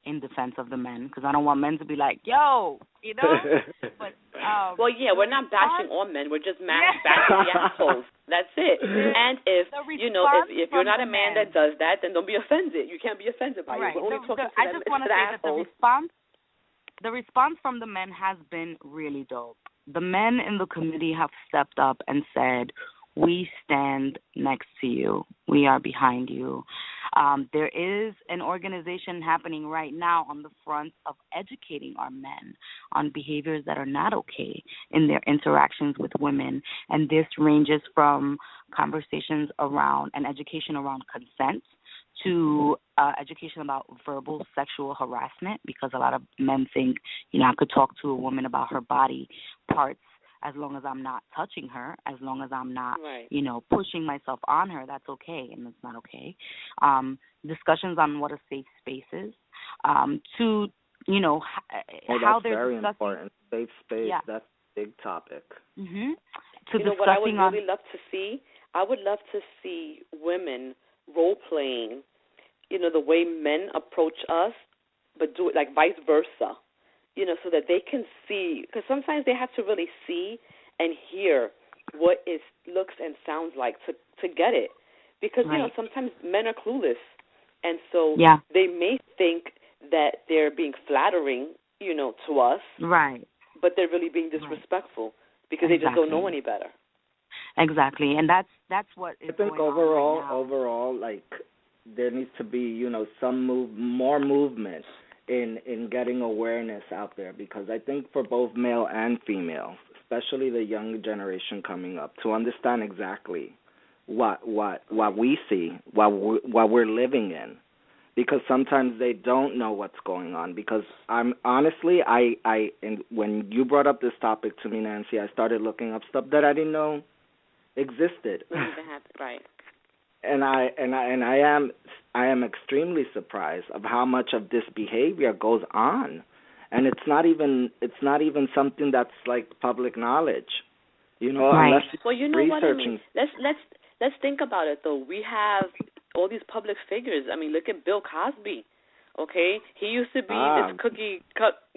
in defense of the men, because I don't want men to be like, yo, you know. But well, yeah, we're not bashing all men. We're just bashing the assholes. That's it. And if you're not a man that does that, then don't be offended. You can't be offended by it. We're only talking to them. I just want to say that the response from the men has been really dope. The men in the committee have stepped up and said, we stand next to you. We are behind you. There is an organization happening right now on the front of educating our men on behaviors that are not okay in their interactions with women. And this ranges from conversations around and education around consent to education about verbal sexual harassment, because a lot of men think, I could talk to a woman about her body parts as long as I'm not touching her, as long as I'm not, pushing myself on her, that's okay, and it's not okay. Discussions on what a safe space is, how they're very discussing. Important. Safe space, that's a big topic. Mm-hmm. To what I would really love to see? I would love to see women role-playing, the way men approach us, but do it like vice versa. So that they can see, because sometimes they have to really see and hear what it looks and sounds like to get it. Because, sometimes men are clueless. And so they may think that they're being flattering, to us. Right. But they're really being disrespectful because they just don't know any better. Exactly. And that's what is going on. I think overall, like, there needs to be, some more movement in getting awareness out there, because I think for both male and female, especially the young generation coming up, to understand exactly what we see, what we're living in, because sometimes they don't know what's going on. Because I'm honestly, and when you brought up this topic to me, Nancy, I started looking up stuff that I didn't know existed. Right. And I am extremely surprised of how much of this behavior goes on, and it's not even something that's like public knowledge, unless well, you know what I mean. Let's think about it though. We have all these public figures. I mean, look at Bill Cosby. Okay, he used to be this cookie cut,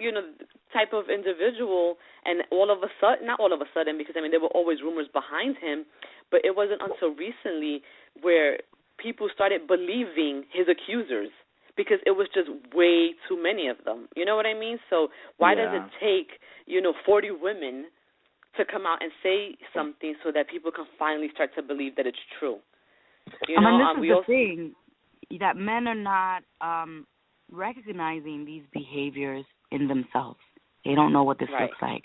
type of individual, and not all of a sudden, because there were always rumors behind him, but it wasn't until recently where people started believing his accusers, because it was just way too many of them. You know what I mean? So why does it take, 40 women to come out and say something so that people can finally start to believe that it's true? This is the thing, that men are not recognizing these behaviors in themselves. They don't know what this looks like.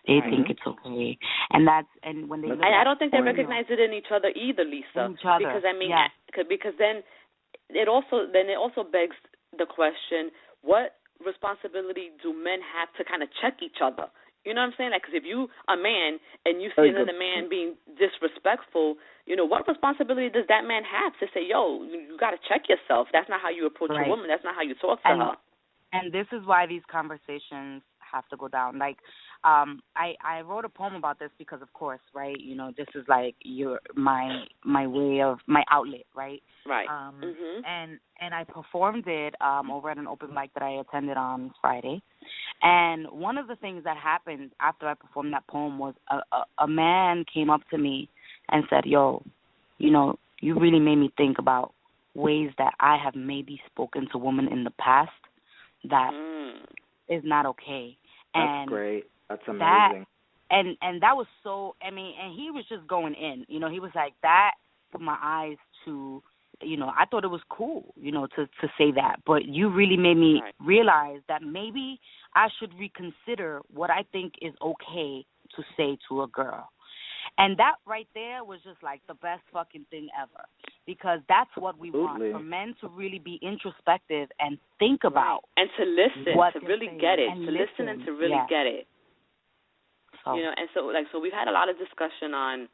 They think it's okay, and when they. I don't think they recognize it in each other either, Lisa. Because because then it also begs the question: what responsibility do men have to kind of check each other? You know what I'm saying? Like, because if you a man and you see another man being disrespectful, what responsibility does that man have to say, yo, you got to check yourself? That's not how you approach a woman. That's not how you talk to her. And this is why these conversations have to go down. Like, I wrote a poem about this because, of course, right, this is like my way of, my outlet, right? Right. And I performed it over at an open mic that I attended on Friday. And one of the things that happened after I performed that poem was a man came up to me and said, yo, you really made me think about ways that I have maybe spoken to women in the past that is not okay. That's great. That's amazing. And that was so, and he was just going in. He was like, that put my eyes to, I thought it was cool, to say that. But you really made me realize that maybe I should reconsider what I think is okay to say to a girl. And that right there was just like the best fucking thing ever, because that's what we want, for men to really be introspective and think about. And to listen, to really get it, to listen and to really get it. So. And so we've had a lot of discussion on,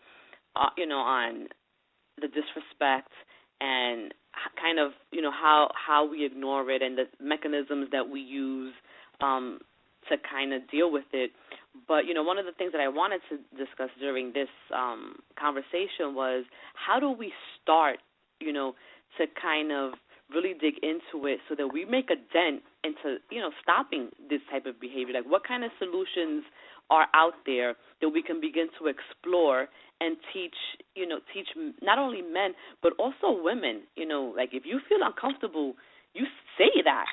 on the disrespect and kind of, how we ignore it and the mechanisms that we use to kind of deal with it. But, one of the things that I wanted to discuss during this conversation was, how do we start, to kind of really dig into it so that we make a dent into, stopping this type of behavior. Like, what kind of solutions are out there that we can begin to explore and teach not only men but also women. Like, if you feel uncomfortable, you say that.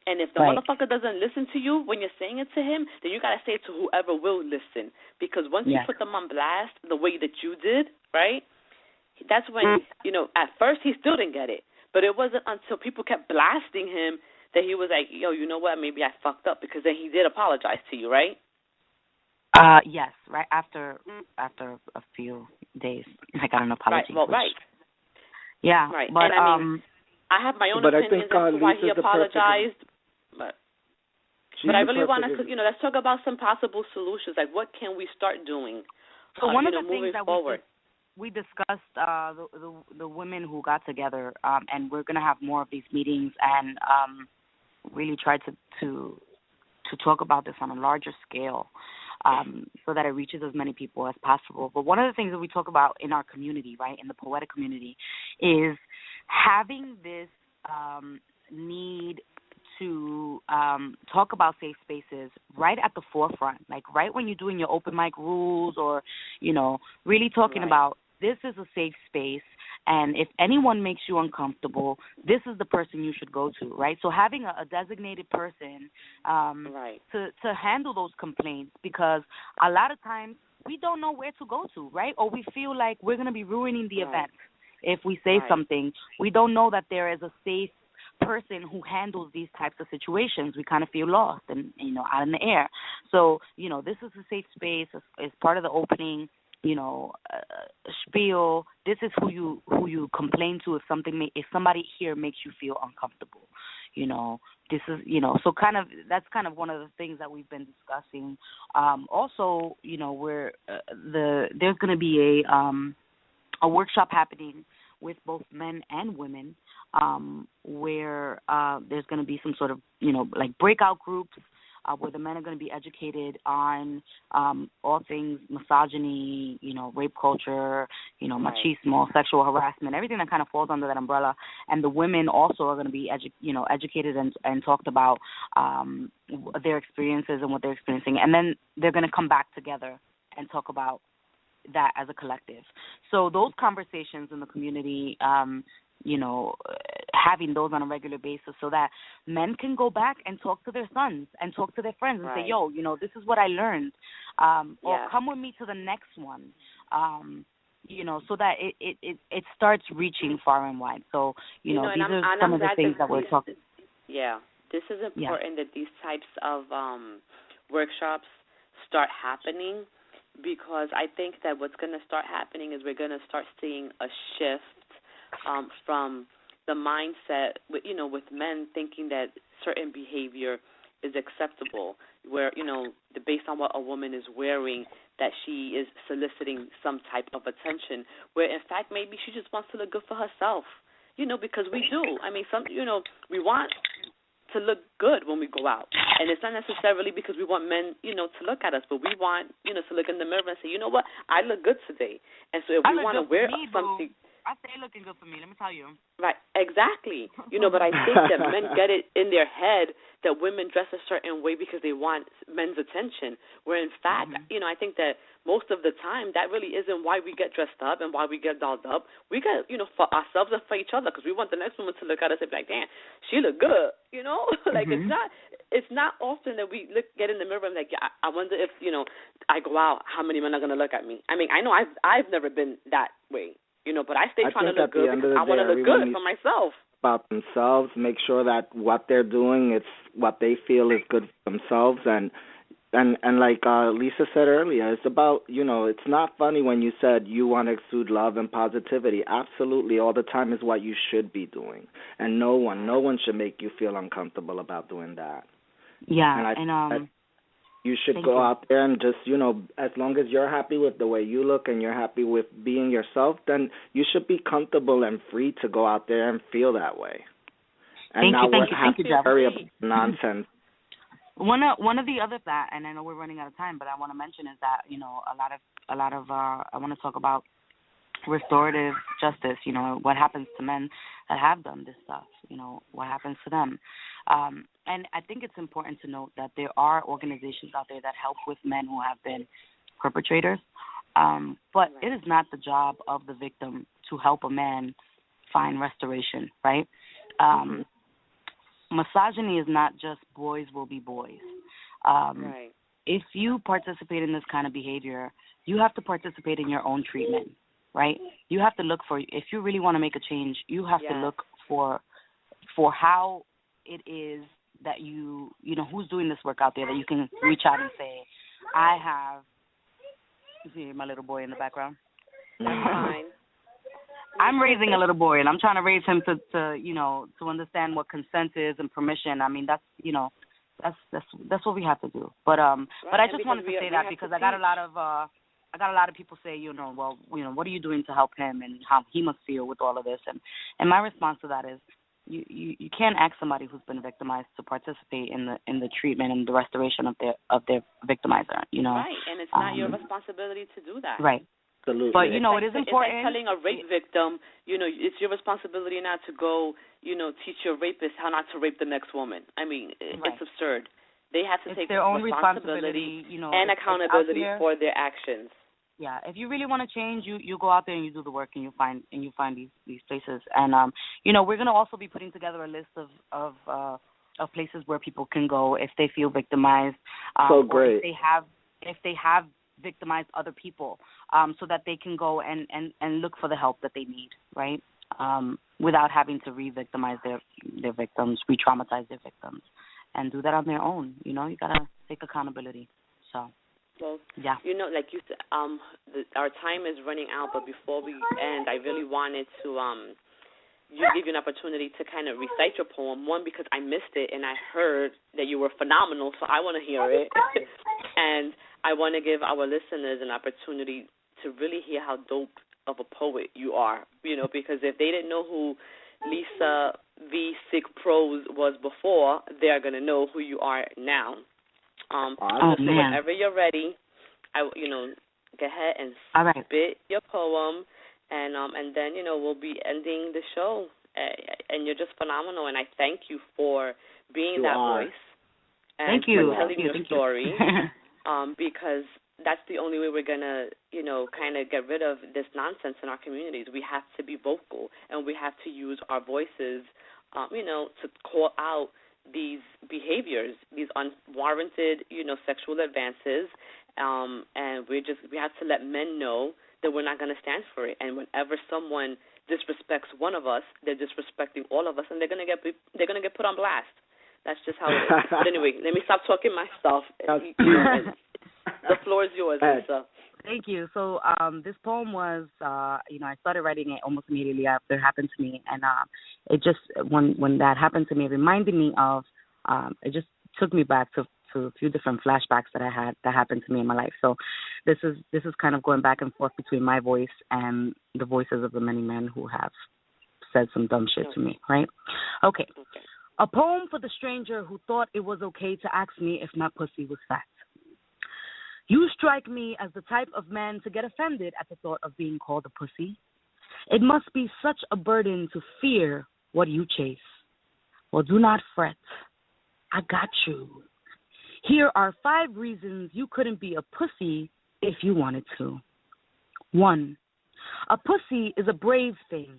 And if the motherfucker doesn't listen to you when you're saying it to him, then you got to say it to whoever will listen. Because once you put them on blast the way that you did, right, that's when, at first he still didn't get it. But it wasn't until people kept blasting him that he was like, yo, you know what, maybe I fucked up. Because then he did apologize to you, right? Yes, right after a few days, I got an apology. Right, well, right. Yeah, right. But and I have my own opinions as to why he apologized. But I really want to, let's talk about some possible solutions. Like, what can we start doing? So one of the things that forward. we discussed the women who got together, and we're going to have more of these meetings and really try to talk about this on a larger scale, so that it reaches as many people as possible. But one of the things that we talk about in our community, right, in the poetic community, is having this need to talk about safe spaces right at the forefront, like right when you're doing your open mic rules or, really talking about this is a safe space, and if anyone makes you uncomfortable, this is the person you should go to, right? So having a designated person to handle those complaints, because a lot of times we don't know where to go to, right? Or we feel like we're going to be ruining the event if we say something. We don't know that there is a safe person who handles these types of situations. We kind of feel lost and, out in the air. So, this is a safe space. It's part of the opening, spiel. This is who you complain to if somebody here makes you feel uncomfortable. This is, so that's kind of one of the things that we've been discussing. Also, there's going to be a workshop happening with both men and women, where there's going to be some sort of, like breakout groups, where the men are going to be educated on all things misogyny, rape culture, machismo, sexual harassment, everything that kind of falls under that umbrella. And the women also are going to be educated and talked about their experiences and what they're experiencing. And then they're going to come back together and talk about that as a collective. So those conversations in the community, having those on a regular basis so that men can go back and talk to their sons and talk to their friends and say, yo, this is what I learned, or come with me to the next one, so that it starts reaching far and wide. So, these are some of the things that we're talking. Yeah, this is important that these types of workshops start happening, because I think that what's going to start happening is we're going to start seeing a shift from the mindset, with men thinking that certain behavior is acceptable, where, based on what a woman is wearing, that she is soliciting some type of attention, where in fact maybe she just wants to look good for herself, because we do. I mean, we want to look good when we go out. And it's not necessarily because we want men, to look at us, but we want, to look in the mirror and say, you know what, I look good today. And so if we want to wear something. I stay looking good for me, let me tell you. Right, exactly. But I think that men get it in their head that women dress a certain way because they want men's attention, where in fact, I think that most of the time that really isn't why we get dressed up and why we get dolled up. We get, for ourselves and for each other, because we want the next woman to look at us and be like, damn, she look good, Like it's not often that we get in the mirror and like, yeah, I wonder if, I go out, how many men are going to look at me? I mean, I know I've never been that way. But I stay trying to look good because I want to look good for myself. About themselves, make sure that what they're doing, it's what they feel is good for themselves, and like Lisa said earlier, it's about, it's not funny when you said you want to exude love and positivity. Absolutely, all the time is what you should be doing, and no one should make you feel uncomfortable about doing that. Yeah, and you should go out there and just, as long as you're happy with the way you look and you're happy with being yourself, then you should be comfortable and free to go out there and feel that way. And thank you, Jeff. Worry about nonsense. One of the other that, and I know we're running out of time, but I want to mention is that, a lot of I want to talk about restorative justice. You know, what happens to men that have done this stuff? You know, what happens to them? And I think it's important to note that there are organizations out there that help with men who have been perpetrators. But it is not the job of the victim to help a man find restoration, right? Misogyny is not just boys will be boys. If you participate in this kind of behavior, you have to participate in your own treatment, right? You have to look for, if you really want to make a change, you have to look for how it is that you know, who's doing this work out there that you can reach out and say, I have, you see my little boy in the background? That's fine. I'm raising a little boy, and I'm trying to raise him to you know, to understand what consent is and permission. I mean, that's, you know, that's what we have to do. But I just wanted to say that because I got a lot of people say, you know, well, you know, what are you doing to help him and how he must feel with all of this? And my response to that is, you can't ask somebody who's been victimized to participate in the treatment and the restoration of their victimizer, you know. Right, and it's not your responsibility to do that. Right. Absolutely. But, you know, it is important. It's like telling a rape victim, you know, it's your responsibility not to go, you know, teach your rapist how not to rape the next woman. I mean, it's absurd. They have to take their own responsibility you know, and accountability for their actions. Yeah, if you really want to change, you go out there and you do the work and you find these places. And you know, we're going to also be putting together a list of places where people can go if they feel victimized. So great. Or if they have victimized other people, so that they can go and look for the help that they need, right? Without having to re-victimize their victims, re-traumatize their victims, and do that on their own. You know, you got to take accountability. So. Well, yeah. You know, like you said, our time is running out, but before we end, I really wanted to give you an opportunity to kind of recite your poem. One, because I missed it, and I heard that you were phenomenal, so I want to hear it. And I want to give our listeners an opportunity to really hear how dope of a poet you are, you know, because if they didn't know who LeesahVee Sick Prose was before, they're going to know who you are now. So whenever you're ready, go ahead and spit your poem, and then, you know, we'll be ending the show. And you're just phenomenal, and I thank you for being that voice. And for telling your story, because that's the only way we're going to, you know, kind of get rid of this nonsense in our communities. We have to be vocal, and we have to use our voices, you know, to call out these behaviors, these unwarranted, you know, sexual advances, and we have to let men know that we're not going to stand for it. And whenever someone disrespects one of us, they're disrespecting all of us, and they're going to get put on blast. That's just how it is. But anyway, let me stop talking myself. The floor is yours, Leesah. Thank you. So this poem was, you know, I started writing it almost immediately after it happened to me, and it just when that happened to me, it reminded me of, it just took me back to a few different flashbacks that I had that happened to me in my life. So this is kind of going back and forth between my voice and the voices of the many men who have said some dumb shit to me, right? Okay. A poem for the stranger who thought it was okay to ask me if my pussy was fat. You strike me as the type of man to get offended at the thought of being called a pussy. It must be such a burden to fear what you chase. Well, do not fret. I got you. Here are 5 reasons you couldn't be a pussy if you wanted to. 1, a pussy is a brave thing.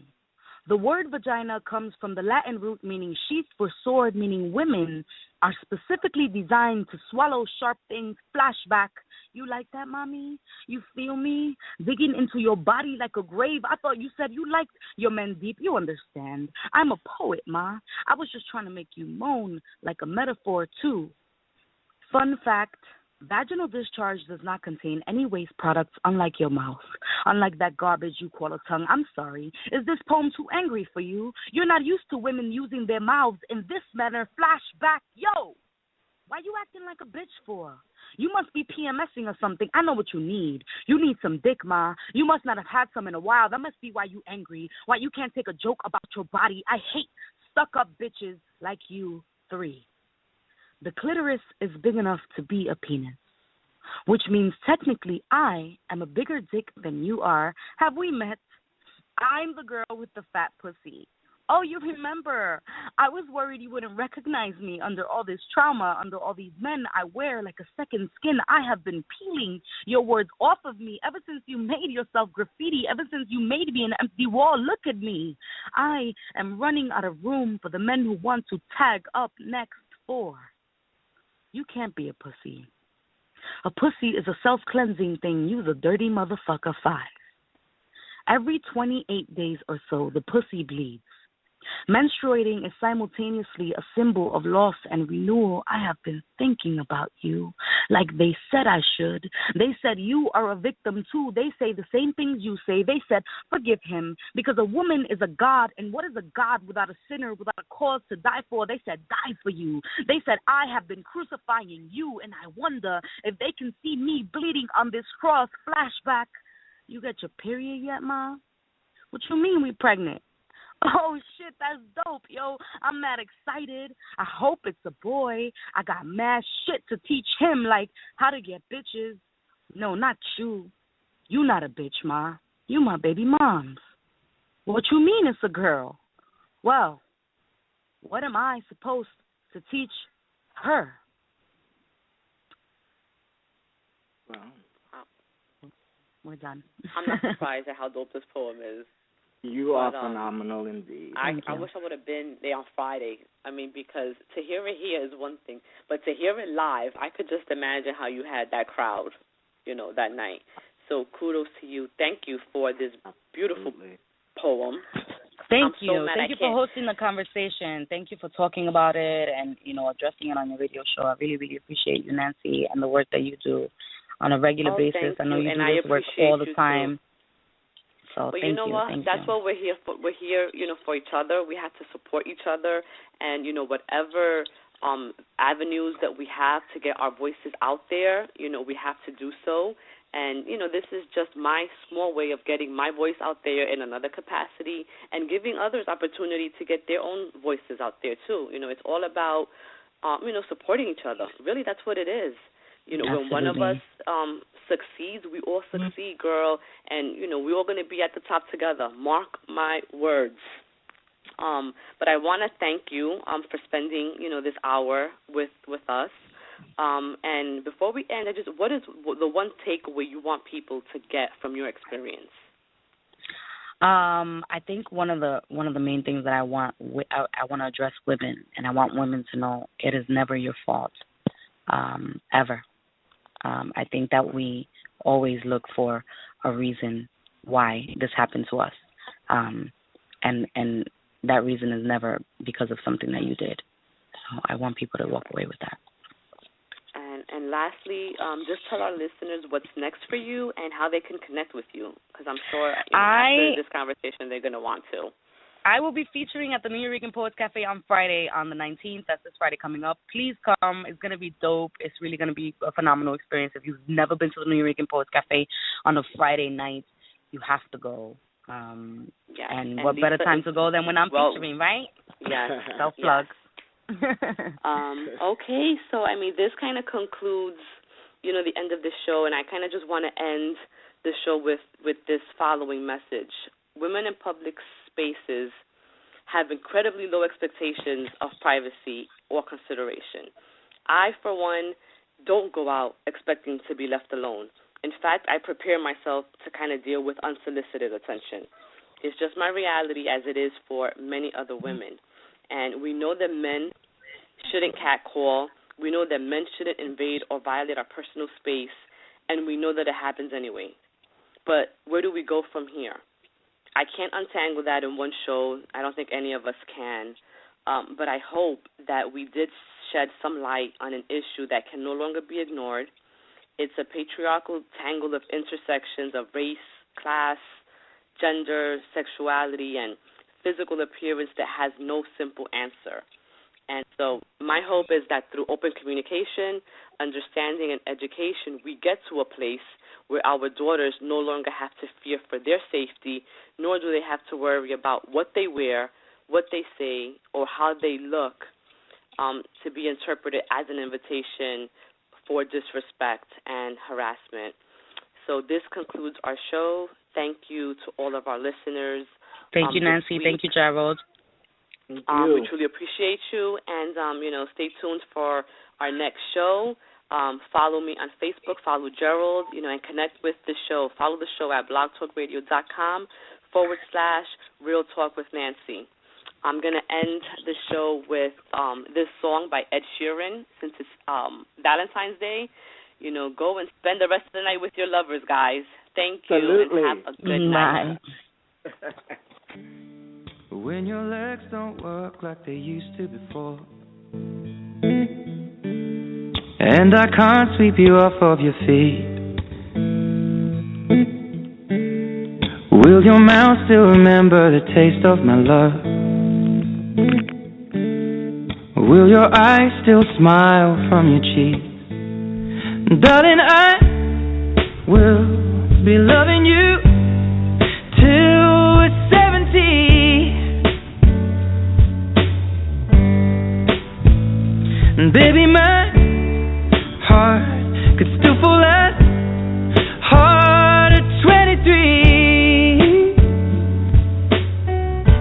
The word vagina comes from the Latin root meaning sheath for sword, meaning women are specifically designed to swallow sharp things. Flashback. You like that, mommy? You feel me? Digging into your body like a grave. I thought you said you liked your men deep. You understand. I'm a poet, ma. I was just trying to make you moan like a metaphor, too. Fun fact. Vaginal discharge does not contain any waste products, unlike your mouth. Unlike that garbage you call a tongue. I'm sorry. Is this poem too angry for you? You're not used to women using their mouths in this manner. Flashback. Yo, why you acting like a bitch for? You must be PMSing or something. I know what you need. You need some dick, ma. You must not have had some in a while. That must be why you angry. Why you can't take a joke about your body. I hate stuck-up bitches like you 3. The clitoris is big enough to be a penis, which means technically I am a bigger dick than you are. Have we met? I'm the girl with the fat pussy. Oh, you remember. I was worried you wouldn't recognize me under all this trauma, under all these men I wear like a second skin. I have been peeling your words off of me ever since you made yourself graffiti, ever since you made me an empty wall. Look at me. I am running out of room for the men who want to tag up next for. You can't be a pussy. A pussy is a self-cleansing thing. You's a dirty motherfucker 5. Every 28 days or so, the pussy bleeds. Menstruating is simultaneously a symbol of loss and renewal. I have been thinking about you like they said I should. They said you are a victim too. They say the same things you say. They said forgive him because a woman is a god. And what is a god without a sinner, without a cause to die for? They said die for you. They said I have been crucifying you, and I wonder if they can see me bleeding on this cross. Flashback. You got your period yet, Ma? What you mean we pregnant? Oh, shit, that's dope, yo. I'm mad excited. I hope it's a boy. I got mad shit to teach him, like how to get bitches. No, not you. You not a bitch, Ma. You my baby mom's. What you mean it's a girl? Well, what am I supposed to teach her? Well, we're done. I'm not surprised at how dope this poem is. You are phenomenal indeed. I wish I would have been there on Friday. I mean, because to hear it here is one thing, but to hear it live, I could just imagine how you had that crowd, that night. So kudos to you. Thank you for this beautiful poem. Thank you. Thank you for hosting the conversation. Thank you for talking about it and, addressing it on your radio show. I really, really appreciate you, Nancy, and the work that you do on a regular basis. I know you do this work all the time. Too. So but you know what? That's what we're here for. We're here, for each other. We have to support each other, and whatever avenues that we have to get our voices out there, we have to do so. And this is just my small way of getting my voice out there in another capacity, and giving others opportunity to get their own voices out there too. It's all about supporting each other. Really, that's what it is. When one of us succeeds, we all succeed, girl. And, we're all going to be at the top together. Mark my words. But I want to thank you for spending, this hour with us. And before we end, what is the one takeaway you want people to get from your experience? I think one of the main things that I want to address women, and I want women to know it is never your fault, ever. I think that we always look for a reason why this happened to us, and that reason is never because of something that you did. So I want people to walk away with that. And lastly, just tell our listeners what's next for you and how they can connect with you, because I'm sure after this conversation they're going to want to. I will be featuring at the New York Poets Cafe on Friday, on the 19th. That's this Friday coming up. Please come. It's going to be dope. It's really going to be a phenomenal experience. If you've never been to the New York Poets Cafe on a Friday night, you have to go. And what better time to go than when I'm featuring, right? Yes. Self-plug. Yes. Okay, so, this kind of concludes, the end of the show, and I kind of just want to end the show with this following message. Women in public spaces have incredibly low expectations of privacy or consideration. I, for one, don't go out expecting to be left alone. In fact, I prepare myself to kind of deal with unsolicited attention. It's just my reality, as it is for many other women. And we know that men shouldn't catcall. We know that men shouldn't invade or violate our personal space, and we know that it happens anyway. But where do we go from here? I can't untangle that in one show. I don't think any of us can. But I hope that we did shed some light on an issue that can no longer be ignored. It's a patriarchal tangle of intersections of race, class, gender, sexuality, and physical appearance that has no simple answer. And so my hope is that through open communication, understanding, and education, we get to a place where our daughters no longer have to fear for their safety, nor do they have to worry about what they wear, what they say, or how they look to be interpreted as an invitation for disrespect and harassment. so this concludes our show. Thank you to all of our listeners. Thank you, Nancy. Thank you, Gerald. Thank you. We truly appreciate you, and stay tuned for our next show. Follow me on Facebook, follow Gerald, and connect with the show. Follow the show at blogtalkradio.com/Real Talk with Nancy. I'm going to end the show with this song by Ed Sheeran, since it's Valentine's Day. Go and spend the rest of the night with your lovers, guys. Thank you, Absolutely. and have a good night. When your legs don't work like they used to before, and I can't sweep you off of your feet, will your mouth still remember the taste of my love? Will your eyes still smile from your cheeks? Darling, I will be loving you till we're 70. And baby, my heart could still fall as hard at 23.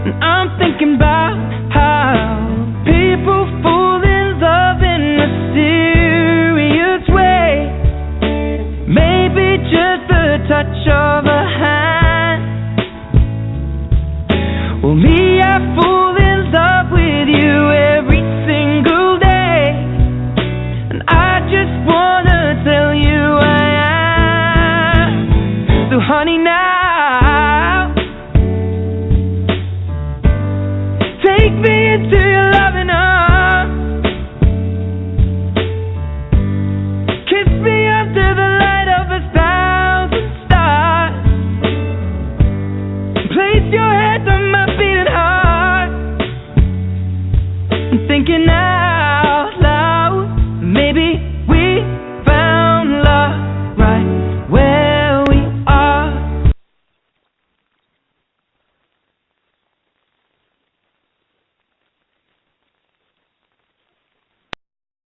And I'm thinking about how people fall in love in mysterious ways. Maybe just the touch of a hand. Well, me, I fall in love with you every single day, and I just wanna tell you I am. So honey, now take me into